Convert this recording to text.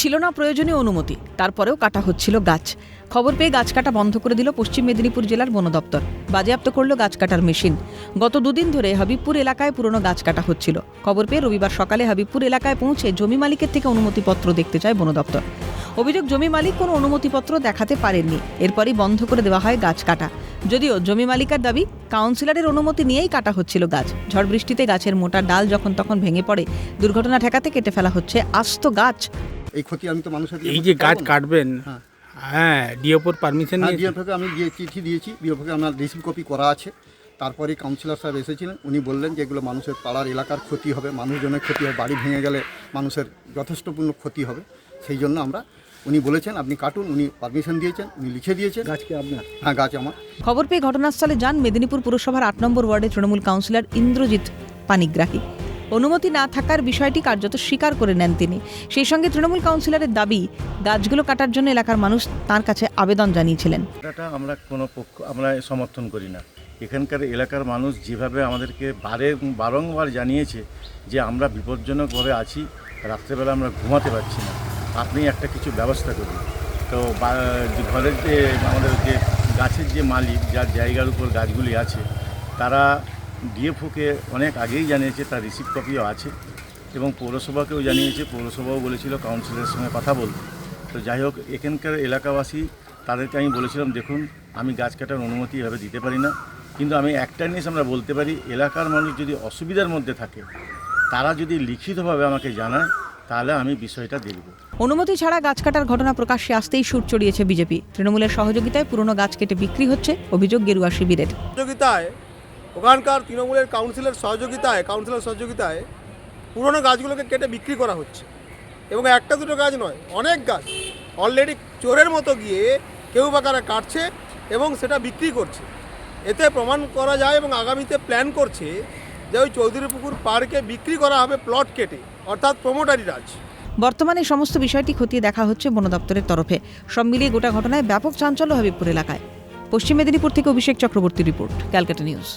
ছিল না প্রয়োজনীয় অনুমতি, তারপরেও কাটা হচ্ছিল গাছ। খবর পেয়ে গাছ কাটা বন্ধ করে দিল পশ্চিম মেদিনীপুর জেলার বন দপ্তর। বাজেয়াপ্ত করল গাছ কাটার মেশিন। গত দুদিন ধরে হাবিবপুর এলাকায় পুরনো গাছ কাটা হচ্ছিল। খবর পেয়ে রবিবার সকালে হাবিবপুর এলাকায় পৌঁছে জমি মালিকের থেকে অনুমতিপত্র দেখতে চায় বন দপ্তর। অভিযোগ, জমি মালিক কোনো অনুমতিপত্র দেখাতে পারেননি। এরপরই বন্ধ করে দেওয়া হয় গাছ কাটা। যদিও জমি মালিকের দাবি, কাউন্সিলরের অনুমতি নিয়েই কাটা হচ্ছিল গাছ। ঝড় বৃষ্টিতে গাছের মোটা ডাল যখন তখন ভেঙে পড়ে, দুর্ঘটনা ঠেকাতে কেটে ফেলা হচ্ছে আস্ত গাছ। এই ক্ষতি আমি তো মানুষের এই যে গাছ কাটবেন, হ্যাঁ ডিওপোর পারমিশন নিয়ে ডিওপোকে আমি চিঠি দিয়েছি, ডিওপোকে আমার রিসিভ কপি করা আছে। তারপরে কাউন্সিলর সাহেব এসেছিলেন, উনি বললেন যে এগুলো মানুষের পাড়ার এলাকার ক্ষতি হবে, মানুষজনের ক্ষতি হবে, বাড়ি ভেঙে গেলে মানুষের যথেষ্টপূর্ণ ক্ষতি হবে। সেই জন্য উনি বলেছেন আপনি কাটুন, উনি পারমিশন দিয়েছেন, উনি লিখে দিয়েছেন। গাছ কি আপনার? হ্যাঁ, গাছ আমার। খবর পেয়ে ঘটনাস্থলে যান মেদিনীপুর পুরসভার ৮ নম্বর ওয়ার্ডের তৃণমূল কাউন্সিলর ইন্দ্রজিৎ পানিগ্রাহী। অনুমতি না থাকার বিষয়টি কার্যত স্বীকার করে নেন তিনি। সেই সঙ্গে তৃণমূল কাউন্সিলরের দাবি, গাছগুলো কাটার জন্য এলাকার মানুষ তার কাছে আবেদন জানিয়েছিলেন। এটা আমরা কোনো পক্ষ আমরা সমর্থন করি না। এখানকার এলাকার মানুষ যেভাবে আমাদেরকে বারংবার জানিয়েছে যে আমরা বিপজ্জনকভাবে আছি, রাত্রেবেলা আমরা ঘুমাতে পারছি না, আপনি একটা কিছু ব্যবস্থা করুন। তো ঘরের যে আমাদের যে গাছের যে মালিক, যার জায়গার উপর গাছগুলি আছে, তারা ডিএফওকে অনেক আগেই জানিয়েছে, তার রিসিভ কপিও আছে, এবং পৌরসভাকেও জানিয়েছে। পৌরসভাও বলেছিল কাউন্সিলরের সঙ্গে কথা বলতে। তো যাই হোক, এখানকার এলাকাবাসী তাদেরকে আমি বলেছিলাম, দেখুন আমি গাছ কাটার অনুমতি এভাবে দিতে পারি না, কিন্তু আমি একটা জিনিস আমরা বলতে পারি, এলাকার মানুষ যদি অসুবিধার মধ্যে থাকে, তারা যদি লিখিতভাবে আমাকে জানায়, তাহলে আমি বিষয়টা দেখব। অনুমতি ছাড়া গাছ কাটার ঘটনা প্রকাশ্যে আসতেই সুর চড়িয়েছে বিজেপি। তৃণমূলের সহযোগিতায় পুরনো গাছ কেটে বিক্রি হচ্ছে, অভিযোগ গেরুয়া শিবিরের। সহযোগিতায় ওখানকার তৃণমূলের কাউন্সিলর সহযোগিতায় পুরনো গাছগুলোকে কেটে বিক্রি করা হচ্ছে। এবং একটা দুটো গাছ নয়, অনেক গাছ অলরেডি চোরের মতো গিয়ে কেউ বা কারা কাটছে এবং সেটা বিক্রি করছে। এতে প্রমাণ করা যায় এবং আগামীতে প্ল্যান করছে যে ওই চৌধুরীপুকুর পার্কে বিক্রি করা হবে প্লট কেটে, অর্থাৎ প্রমোটারি রাজ। বর্তমানে সমস্ত বিষয়টি খতিয়ে দেখা হচ্ছে বন দপ্তরের তরফে। সব মিলিয়ে গোটা ঘটনায় ব্যাপক চাঞ্চল্য হাবিবপুর এলাকায়। পশ্চিম মেদিনীপুর থেকে অভিষেক চক্রবর্তী রিপোর্ট, ক্যালকাটা নিউজ।